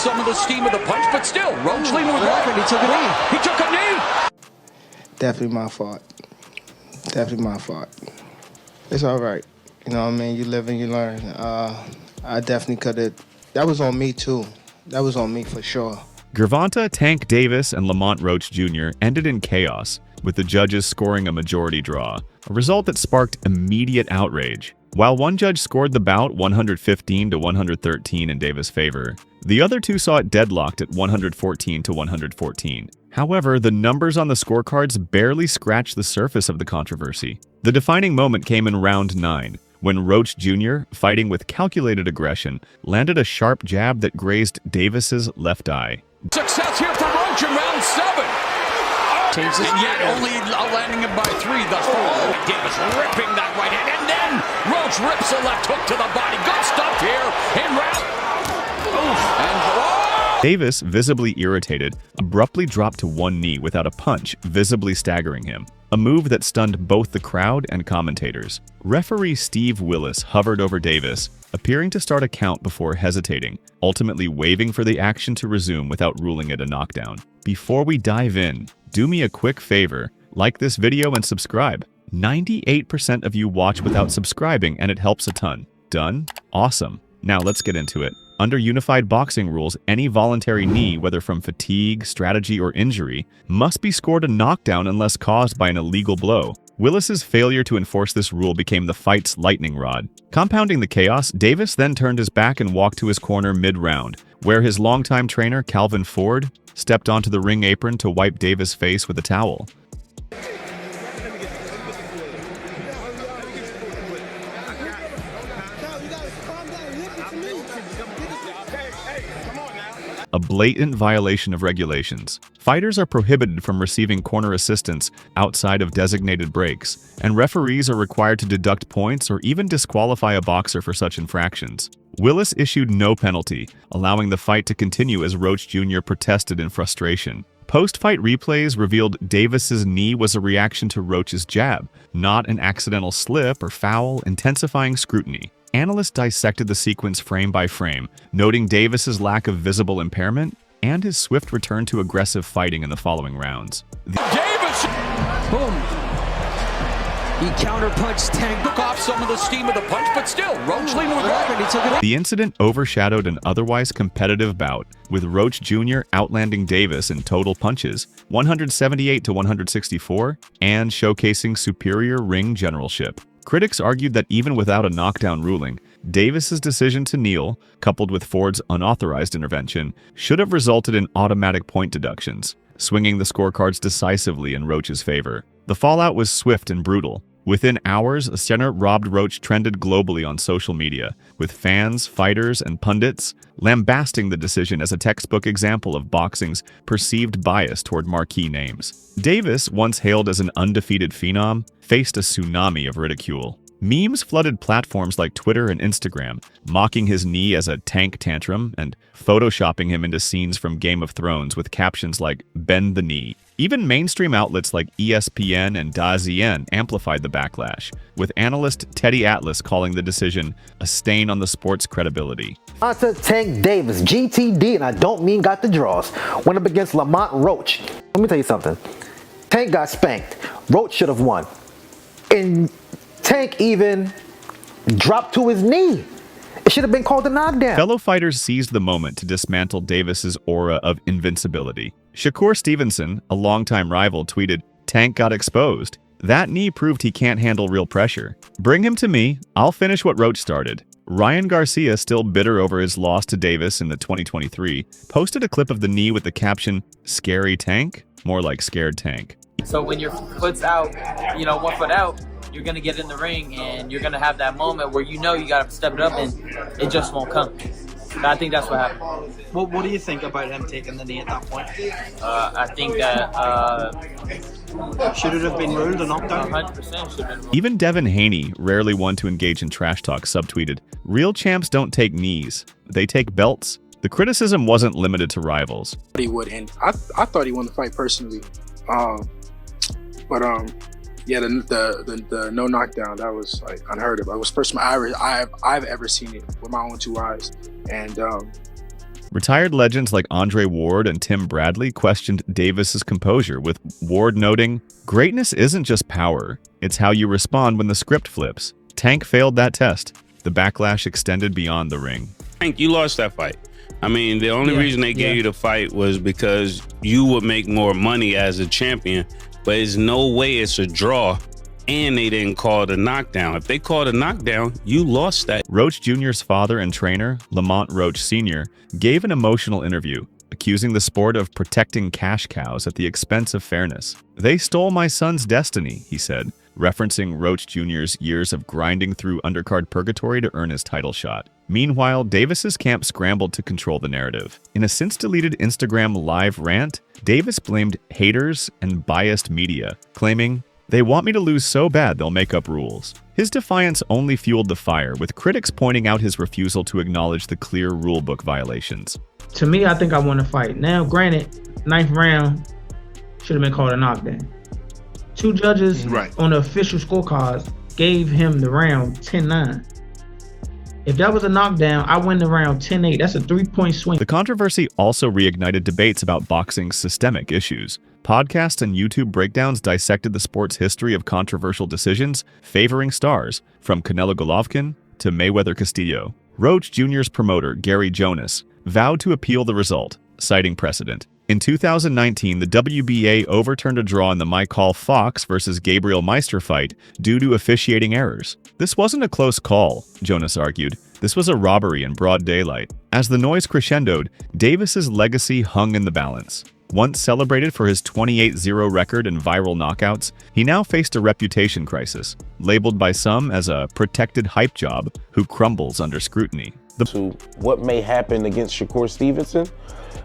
some of the steam of the punch, but still, Roach leaned with right. He took a knee. He took a knee. Definitely my fault. Definitely my fault. It's all right. You know what I mean? You live and you learn. I definitely could have. That was on me, too. That was on me for sure. Gervonta, Tank Davis, and Lamont Roach Jr. ended in chaos, with the judges scoring a majority draw, a result that sparked immediate outrage. While one judge scored the bout 115 to 113 in Davis' favor, the other two saw it deadlocked at 114 to 114. However, the numbers on the scorecards barely scratched the surface of the controversy. The defining moment came in round 9, when Roach Jr., fighting with calculated aggression, landed a sharp jab that grazed Davis's left eye. Success here for Roach in round 7. And yet only landing him by 3 thus far. Davis ripping that right hand, and then Roach rips a left hook to the body. Good stuff here in round. Davis, visibly irritated, abruptly dropped to one knee without a punch, visibly staggering him, a move that stunned both the crowd and commentators. Referee Steve Willis hovered over Davis, appearing to start a count before hesitating, ultimately waving for the action to resume without ruling it a knockdown. Before we dive in, do me a quick favor, like this video and subscribe. 98% of you watch without subscribing, and it helps a ton. Done? Awesome. Now let's get into it. Under unified boxing rules, any voluntary knee, whether from fatigue, strategy, or injury, must be scored a knockdown unless caused by an illegal blow. Willis's failure to enforce this rule became the fight's lightning rod. Compounding the chaos, Davis then turned his back and walked to his corner mid-round, where his longtime trainer, Calvin Ford, stepped onto the ring apron to wipe Davis' face with a towel. A blatant violation of regulations. Fighters are prohibited from receiving corner assistance outside of designated breaks, and referees are required to deduct points or even disqualify a boxer for such infractions. Willis issued no penalty, allowing the fight to continue as Roach Jr. protested in frustration. Post-fight replays revealed Davis's knee was a reaction to Roach's jab, not an accidental slip or foul, intensifying scrutiny. Analysts dissected the sequence frame by frame, noting Davis's lack of visible impairment and his swift return to aggressive fighting in the following rounds. Davis! Boom. He counterpunched Tank. Took off some of the steam of the punch, but still, Roach leaned with right. He took it. The incident overshadowed an otherwise competitive bout, with Roach Jr. outlanding Davis in total punches, 178 to 164, and showcasing superior ring generalship. Critics argued that even without a knockdown ruling, Davis's decision to kneel, coupled with Ford's unauthorized intervention, should have resulted in automatic point deductions, swinging the scorecards decisively in Roach's favor. The fallout was swift and brutal. Within hours, a center-robbed Roach trended globally on social media, with fans, fighters, and pundits lambasting the decision as a textbook example of boxing's perceived bias toward marquee names. Davis, once hailed as an undefeated phenom, faced a tsunami of ridicule. Memes flooded platforms like Twitter and Instagram, mocking his knee as a tank tantrum and photoshopping him into scenes from Game of Thrones with captions like "bend the knee." Even mainstream outlets like ESPN and DAZN amplified the backlash, with analyst Teddy Atlas calling the decision a stain on the sport's credibility. Tank Davis, GTD, and I don't mean got the draws, went up against Lamont Roach. Let me tell you something. Tank got spanked. Roach should have won. And Tank even dropped to his knee. It should have been called a knockdown. Fellow fighters seized the moment to dismantle Davis's aura of invincibility. Shakur Stevenson, a longtime rival, tweeted, "Tank got exposed. That knee proved he can't handle real pressure. Bring him to me. I'll finish what Roach started." Ryan Garcia, still bitter over his loss to Davis in the 2023, posted a clip of the knee with the caption, "Scary Tank?" More like Scared Tank. So when your foot's out, one foot out, you're going to get in the ring and you're going to have that moment where you got to step it up and it just won't come. I think that's what happened. What do you think about him taking the knee at that point? I think that should it have been ruled a knockdown? 100% should have been ruled. Even Devin Haney, rarely one to engage in trash talk, subtweeted, "Real champs don't take knees. They take belts." The criticism wasn't limited to rivals. He would end. I thought he won the fight personally. Yeah, the no knockdown, that was like unheard of. It was the first time I've ever seen it with my own two eyes, and Retired legends like Andre Ward and Tim Bradley questioned Davis's composure, with Ward noting, "Greatness isn't just power, it's how you respond when the script flips. Tank failed that test. The backlash extended beyond the ring." Tank, you lost that fight. I mean, the only reason they gave you the fight was because you would make more money as a champion, but there's no way it's a draw, and they didn't call it a knockdown. If they called a knockdown, you lost that. Roach Jr.'s father and trainer, Lamont Roach Sr., gave an emotional interview, accusing the sport of protecting cash cows at the expense of fairness. "They stole my son's destiny," he said, referencing Roach Jr.'s years of grinding through undercard purgatory to earn his title shot. Meanwhile, Davis's camp scrambled to control the narrative. In a since-deleted Instagram live rant, Davis blamed haters and biased media, claiming, "They want me to lose so bad they'll make up rules." His defiance only fueled the fire, with critics pointing out his refusal to acknowledge the clear rulebook violations. To me, I think I won the fight. Now, granted, 9th round should have been called a knockdown. 2 judges on the official scorecards gave him the round 10-9. If that was a knockdown, I win the round 10-8. That's a 3-point swing. The controversy also reignited debates about boxing's systemic issues. Podcasts and YouTube breakdowns dissected the sport's history of controversial decisions favoring stars, from Canelo Golovkin to Mayweather Castillo. Roach Jr.'s promoter, Gary Jonas, vowed to appeal the result, citing precedent. In 2019, the WBA overturned a draw in the Michael Fox versus Gabriel Meister fight due to officiating errors. "This wasn't a close call," Jonas argued. "This was a robbery in broad daylight." As the noise crescendoed, Davis's legacy hung in the balance. Once celebrated for his 28-0 record and viral knockouts, he now faced a reputation crisis, labeled by some as a protected hype job who crumbles under scrutiny. To what may happen against Shakur Stevenson,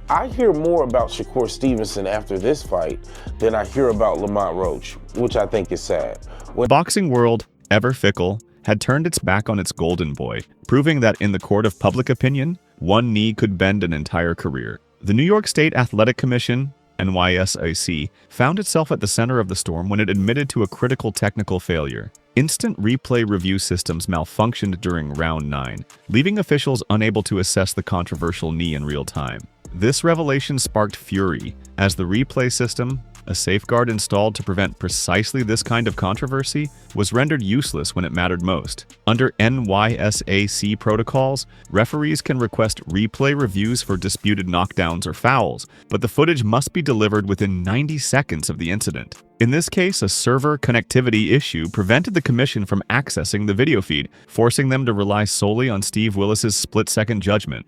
I hear more about Shakur Stevenson after this fight than I hear about Lamont Roach, which I think is sad. The boxing world, ever fickle, had turned its back on its golden boy, proving that in the court of public opinion, one knee could bend an entire career. The New York State Athletic Commission, NYSAC, found itself at the center of the storm when it admitted to a critical technical failure. Instant replay review systems malfunctioned during round 9, leaving officials unable to assess the controversial knee in real time. This revelation sparked fury, as the replay system, a safeguard installed to prevent precisely this kind of controversy, was rendered useless when it mattered most. Under NYSAC protocols, referees can request replay reviews for disputed knockdowns or fouls, but the footage must be delivered within 90 seconds of the incident. In this case, a server connectivity issue prevented the commission from accessing the video feed, forcing them to rely solely on Steve Willis's split-second judgment.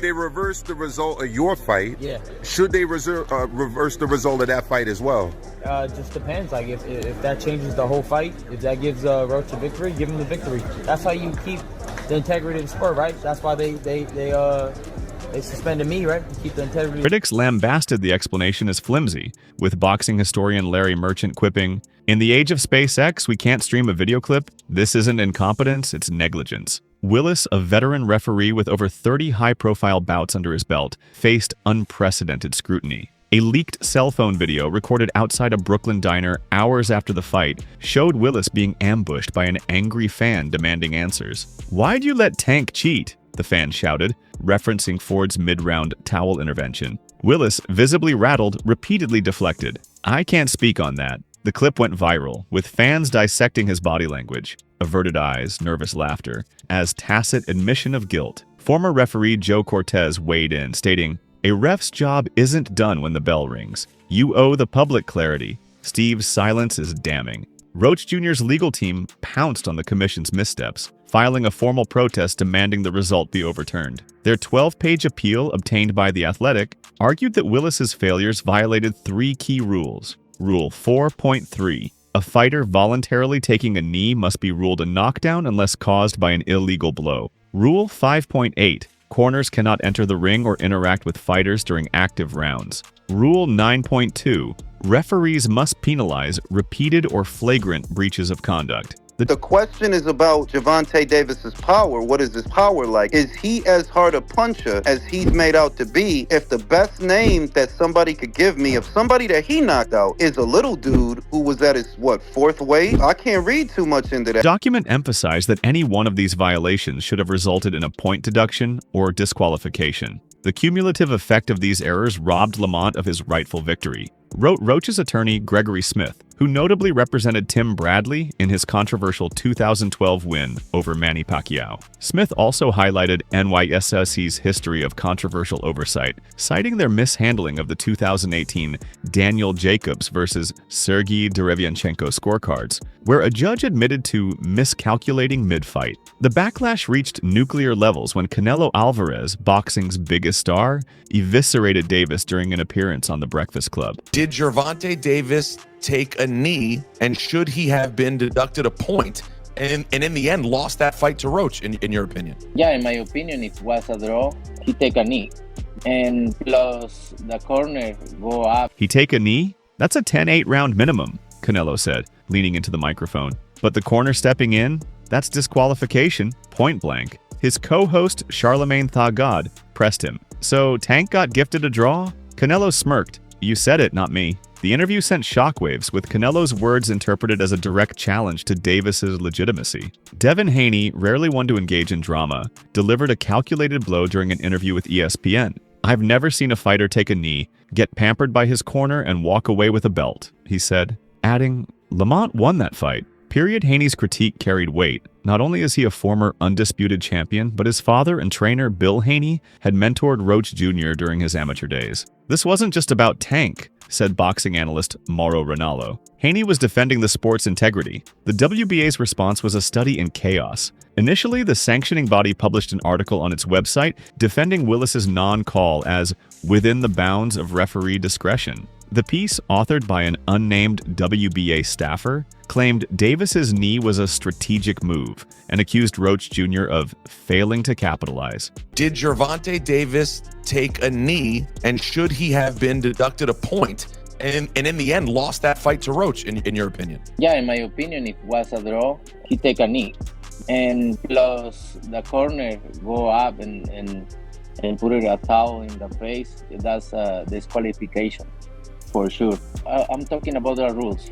They reversed the result of your fight. Yeah. Should they reverse the result of that fight as well? Just depends. Like if that changes the whole fight, if that gives Roach a victory, give him the victory. That's how you keep the integrity of the sport, right? That's why they suspended me, right? To keep the integrity. Critics lambasted the explanation as flimsy, with boxing historian Larry Merchant quipping, "In the age of SpaceX, we can't stream a video clip. This isn't incompetence, it's negligence." Willis, a veteran referee with over 30 high-profile bouts under his belt, faced unprecedented scrutiny. A leaked cell phone video recorded outside a Brooklyn diner hours after the fight showed Willis being ambushed by an angry fan demanding answers. "Why'd you let Tank cheat?" the fan shouted, referencing Ford's mid-round towel intervention. Willis, visibly rattled, repeatedly deflected. "I can't speak on that." The clip went viral, with fans dissecting his body language, averted eyes, nervous laughter, as tacit admission of guilt. Former referee Joe Cortez weighed in, stating, "A ref's job isn't done when the bell rings. You owe the public clarity." Steve's silence is damning. Roach Jr.'s legal team pounced on the commission's missteps, filing a formal protest demanding the result be overturned. Their 12-page appeal, obtained by The Athletic, argued that Willis's failures violated 3 key rules. Rule 4.3. A fighter voluntarily taking a knee must be ruled a knockdown unless caused by an illegal blow. Rule 5.8. Corners cannot enter the ring or interact with fighters during active rounds. Rule 9.2. Referees must penalize repeated or flagrant breaches of conduct. The question is about Gervonta Davis's power. What is his power like? Is he as hard a puncher as he's made out to be? If the best name that somebody could give me of somebody that he knocked out is a little dude who was at his, 4th weight? I can't read too much into that. The document emphasized that any one of these violations should have resulted in a point deduction or disqualification. The cumulative effect of these errors robbed Lamont of his rightful victory, wrote Roach's attorney Gregory Smith, who notably represented Tim Bradley in his controversial 2012 win over Manny Pacquiao. Smith also highlighted NYSAC's history of controversial oversight, citing their mishandling of the 2018 Daniel Jacobs versus Sergey Derevianchenko scorecards, where a judge admitted to miscalculating mid-fight. The backlash reached nuclear levels when Canelo Alvarez, boxing's biggest star, eviscerated Davis during an appearance on The Breakfast Club. Did Gervonta Davis take a knee, and should he have been deducted a point and in the end lost that fight to Roach, in your opinion? Yeah, in my opinion, it was a draw. He take a knee, and plus the corner go up. He take a knee? That's a 10-8 round minimum, Canelo said, leaning into the microphone. But the corner stepping in? That's disqualification, point blank. His co-host, Charlemagne Thagad, pressed him. So Tank got gifted a draw? Canelo smirked. You said it, not me. The interview sent shockwaves, with Canelo's words interpreted as a direct challenge to Davis's legitimacy. Devin Haney, rarely one to engage in drama, delivered a calculated blow during an interview with ESPN. I've never seen a fighter take a knee, get pampered by his corner, and walk away with a belt, he said, adding, Lamont won that fight. Period. Haney's critique carried weight. Not only is he a former undisputed champion, but his father and trainer Bill Haney had mentored Roach Jr. during his amateur days. This wasn't just about Tank, said boxing analyst Mauro Ranallo. Haney was defending the sport's integrity. The WBA's response was a study in chaos. Initially, the sanctioning body published an article on its website defending Willis's non-call as within the bounds of referee discretion. The piece, authored by an unnamed WBA staffer, claimed Davis's knee was a strategic move and accused Roach Jr. of failing to capitalize. Did Gervonta Davis take a knee, and should he have been deducted a point and in the end lost that fight to Roach, in your opinion? Yeah, in my opinion, it was a draw. He take a knee, and plus the corner go up and put it a towel in the face. That's a disqualification for sure. I'm talking about the rules,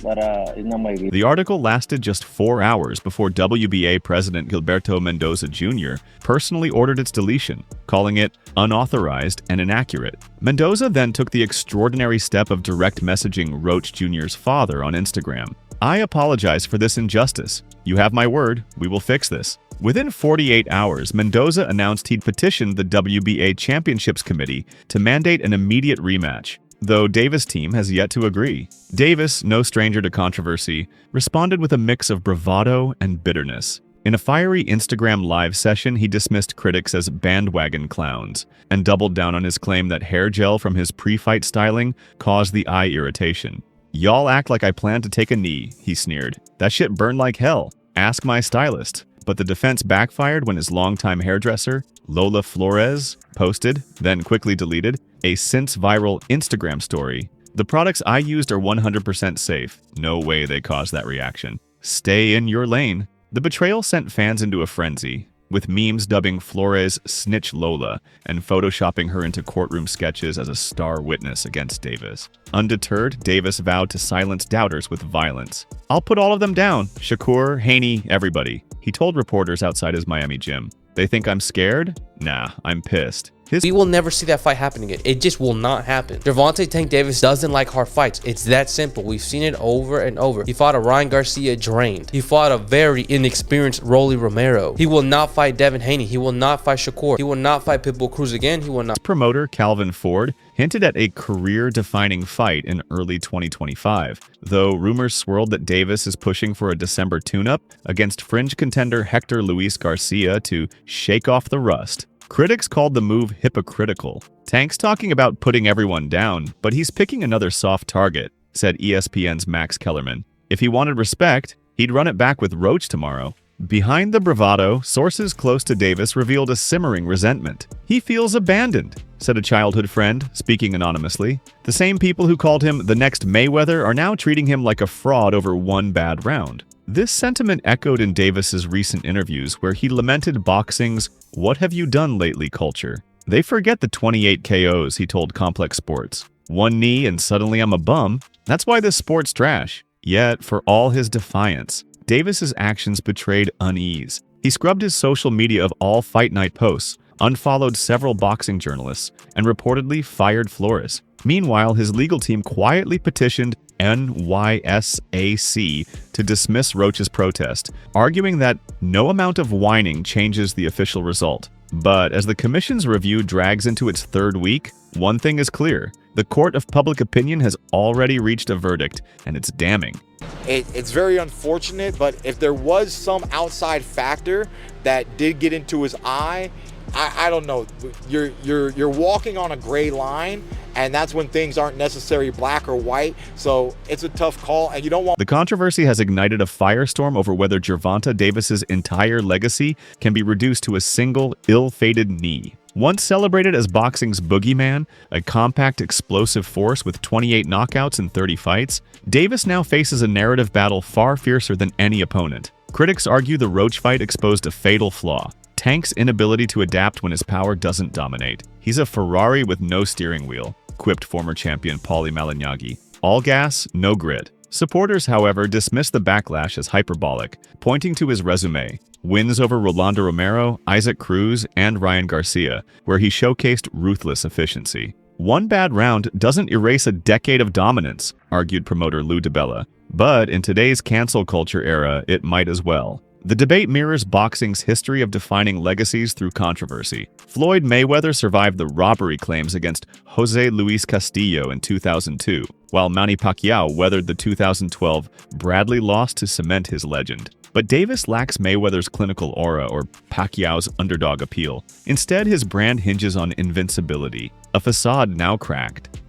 but it's not my view. The article lasted just 4 hours before WBA President Gilberto Mendoza Jr. personally ordered its deletion, calling it unauthorized and inaccurate. Mendoza then took the extraordinary step of direct messaging Roach Jr.'s father on Instagram. I apologize for this injustice. You have my word, we will fix this. Within 48 hours, Mendoza announced he'd petitioned the WBA Championships Committee to mandate an immediate rematch, though Davis' team has yet to agree. Davis, no stranger to controversy, responded with a mix of bravado and bitterness. In a fiery Instagram live session, he dismissed critics as bandwagon clowns and doubled down on his claim that hair gel from his pre-fight styling caused the eye irritation. Y'all act like I plan to take a knee, he sneered. That shit burned like hell. Ask my stylist. But the defense backfired when his longtime hairdresser, Lola Flores, posted, then quickly deleted, a since-viral Instagram story. The products I used are 100% safe. No way they caused that reaction. Stay in your lane. The betrayal sent fans into a frenzy, with memes dubbing Flores Snitch Lola and photoshopping her into courtroom sketches as a star witness against Davis. Undeterred, Davis vowed to silence doubters with violence. I'll put all of them down. Shakur, Haney, everybody. He told reporters outside his Miami gym. They think I'm scared? Nah, I'm pissed. We will never see that fight happen again. It just will not happen. Gervonta Tank Davis doesn't like hard fights. It's that simple. We've seen it over and over. He fought a Ryan Garcia drained. He fought a very inexperienced Rolly Romero. He will not fight Devin Haney. He will not fight Shakur. He will not fight Pitbull Cruz again. He will not. Promoter Calvin Ford hinted at a career-defining fight in early 2025, though rumors swirled that Davis is pushing for a December tune-up against fringe contender Hector Luis Garcia to shake off the rust. Critics called the move hypocritical. Tank's talking about putting everyone down, but he's picking another soft target, said ESPN's Max Kellerman. If he wanted respect, he'd run it back with Roach tomorrow. Behind the bravado, sources close to Davis revealed a simmering resentment. He feels abandoned, said a childhood friend, speaking anonymously. The same people who called him the next Mayweather are now treating him like a fraud over one bad round. This sentiment echoed in Davis's recent interviews, where he lamented boxing's "what have you done lately" culture. They forget the 28 KOs, he told Complex Sports. One knee and suddenly I'm a bum. That's why this sport's trash. Yet, for all his defiance, Davis's actions betrayed unease. He scrubbed his social media of all fight night posts, unfollowed several boxing journalists, and reportedly fired Flores. Meanwhile, his legal team quietly petitioned NYSAC to dismiss Roach's protest, arguing that no amount of whining changes the official result. But as the commission's review drags into its third week, one thing is clear. The court of public opinion has already reached a verdict, and it's damning. It's very unfortunate, but if there was some outside factor that did get into his eye, I don't know. You're walking on a gray line, and that's when things aren't necessarily black or white. So it's a tough call, and you don't want. The controversy has ignited a firestorm over whether Gervonta Davis's entire legacy can be reduced to a single ill-fated knee. Once celebrated as boxing's boogeyman, a compact, explosive force with 28 knockouts in 30 fights, Davis now faces a narrative battle far fiercer than any opponent. Critics argue the Roach fight exposed a fatal flaw: Tank's inability to adapt when his power doesn't dominate. He's a Ferrari with no steering wheel, quipped former champion Paulie Malignaggi. All gas, no grit. Supporters, however, dismiss the backlash as hyperbolic, pointing to his resume: wins over Rolando Romero, Isaac Cruz, and Ryan Garcia, where he showcased ruthless efficiency. One bad round doesn't erase a decade of dominance, argued promoter Lou DiBella. But in today's cancel culture era, it might as well. The debate mirrors boxing's history of defining legacies through controversy. Floyd Mayweather survived the robbery claims against Jose Luis Castillo in 2002, while Manny Pacquiao weathered the 2012 Bradley loss to cement his legend. But Davis lacks Mayweather's clinical aura or Pacquiao's underdog appeal. Instead, his brand hinges on invincibility, a facade now cracked.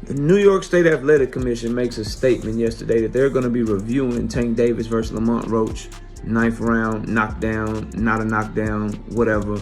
The New York State Athletic Commission makes a statement yesterday that they're going to be reviewing Tank Davis versus Lamont Roach, 9th round, knockdown, not a knockdown, whatever,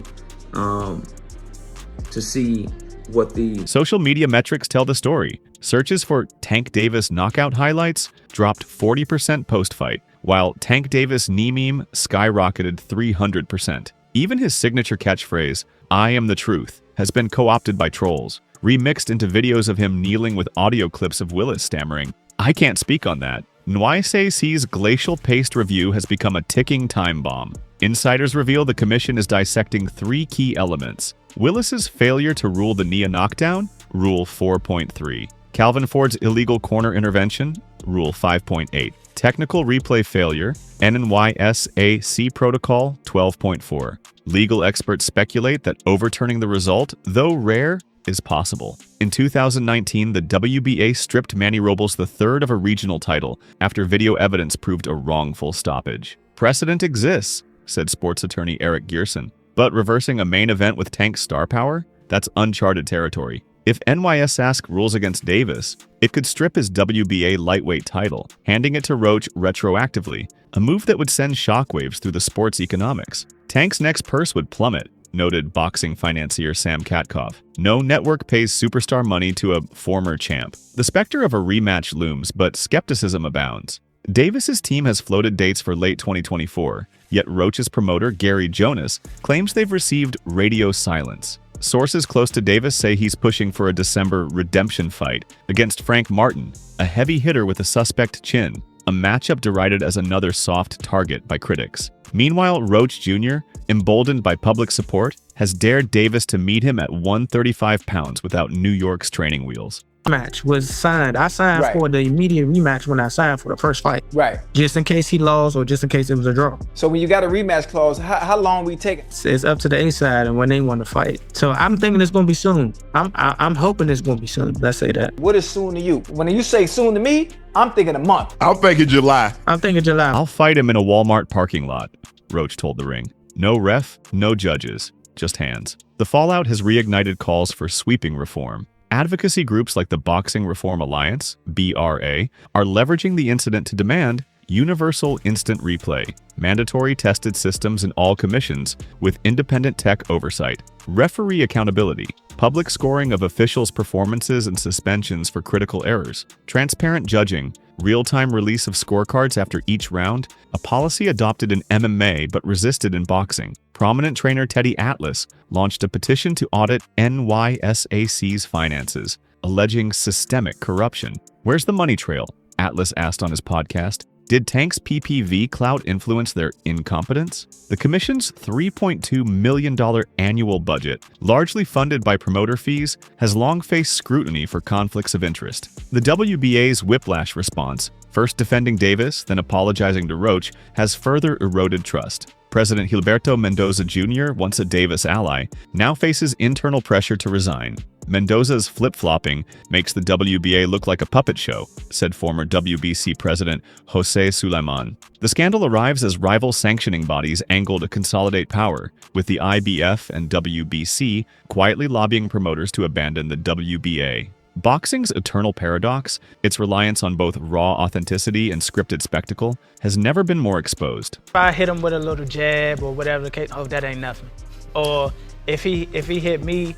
to see what the social media metrics tell the story. Searches for Tank Davis knockout highlights dropped 40% post-fight, while Tank Davis knee meme skyrocketed 300%. Even his signature catchphrase, "I am the truth," has been co-opted by trolls, remixed into videos of him kneeling with audio clips of Willis stammering, "I can't speak on that." NYSAC's glacial-paced review has become a ticking time bomb. Insiders reveal the commission is dissecting 3 key elements: Willis's failure to rule the knee a knockdown, Rule 4.3; Calvin Ford's illegal corner intervention, Rule 5.8; technical replay failure, NYSAC Protocol 12.4. Legal experts speculate that overturning the result, though rare, is possible. In 2019, the WBA stripped Manny Robles III of a regional title after video evidence proved a wrongful stoppage. Precedent exists, said sports attorney Eric Gearson, but reversing a main event with Tank's star power? That's uncharted territory. If NYSAC rules against Davis, it could strip his WBA lightweight title, handing it to Roach retroactively, a move that would send shockwaves through the sport's economics. Tank's next purse would plummet, noted boxing financier Sam Katkoff. No network pays superstar money to a former champ. The specter of a rematch looms, but skepticism abounds. Davis's team has floated dates for late 2024, yet Roach's promoter, Gary Jonas, claims they've received radio silence. Sources close to Davis say he's pushing for a December redemption fight against Frank Martin, a heavy hitter with a suspect chin, a matchup derided as another soft target by critics. Meanwhile, Roach Jr., emboldened by public support, has dared Davis to meet him at 135 pounds without New York's training wheels. Match was signed. I signed for the immediate rematch when I signed for the first fight. Right. Just in case he lost or just in case it was a draw. So when you got a rematch clause, how long we take it? It's up to the A side and when they want to fight. So I'm thinking it's gonna be soon. I'm hoping it's gonna be soon. Let's say that. What is soon to you? When you say soon to me, I'm thinking a month. I'm thinking July. I'm thinking July. I'll fight him in a Walmart parking lot, Roach told The Ring. No ref, no judges, just hands. The fallout has reignited calls for sweeping reform. Advocacy groups like the Boxing Reform Alliance, BRA, are leveraging the incident to demand universal instant replay, mandatory tested systems in all commissions with independent tech oversight, referee accountability, public scoring of officials' performances and suspensions for critical errors, transparent judging, real-time release of scorecards after each round, a policy adopted in MMA but resisted in boxing. Prominent trainer Teddy Atlas launched a petition to audit NYSAC's finances, alleging systemic corruption. Where's the money trail? Atlas asked on his podcast. Did Tank's PPV clout influence their incompetence? The commission's $3.2 million annual budget, largely funded by promoter fees, has long faced scrutiny for conflicts of interest. The WBA's whiplash response, first defending Davis, then apologizing to Roach, has further eroded trust. President Gilberto Mendoza Jr., once a Davis ally, now faces internal pressure to resign. Mendoza's flip-flopping makes the WBA look like a puppet show, said former WBC President Jose Sulaiman. The scandal arrives as rival sanctioning bodies angle to consolidate power, with the IBF and WBC quietly lobbying promoters to abandon the WBA. Boxing's eternal paradox, its reliance on both raw authenticity and scripted spectacle, has never been more exposed. If I hit him with a little jab or whatever the case, oh, that ain't nothing. Or if he hit me,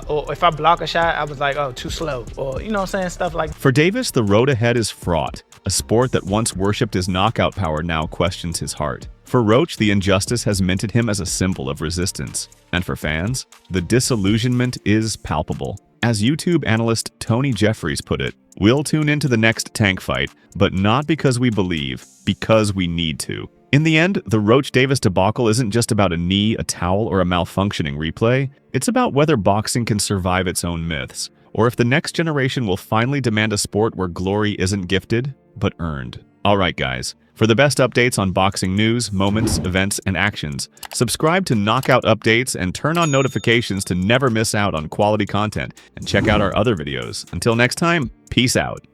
or if I block a shot, I was like, oh, too slow. Or, you know what I'm saying, stuff like that. For Davis, the road ahead is fraught. A sport that once worshipped his knockout power now questions his heart. For Roach, the injustice has minted him as a symbol of resistance. And for fans, the disillusionment is palpable. As YouTube analyst Tony Jeffries put it, we'll tune into the next Tank fight, but not because we believe, because we need to. In the end, the Roach-Davis debacle isn't just about a knee, a towel, or a malfunctioning replay. It's about whether boxing can survive its own myths, or if the next generation will finally demand a sport where glory isn't gifted, but earned. Alright guys, for the best updates on boxing news, moments, events, and actions, subscribe to Knockout Updates and turn on notifications to never miss out on quality content, and check out our other videos. Until next time, peace out.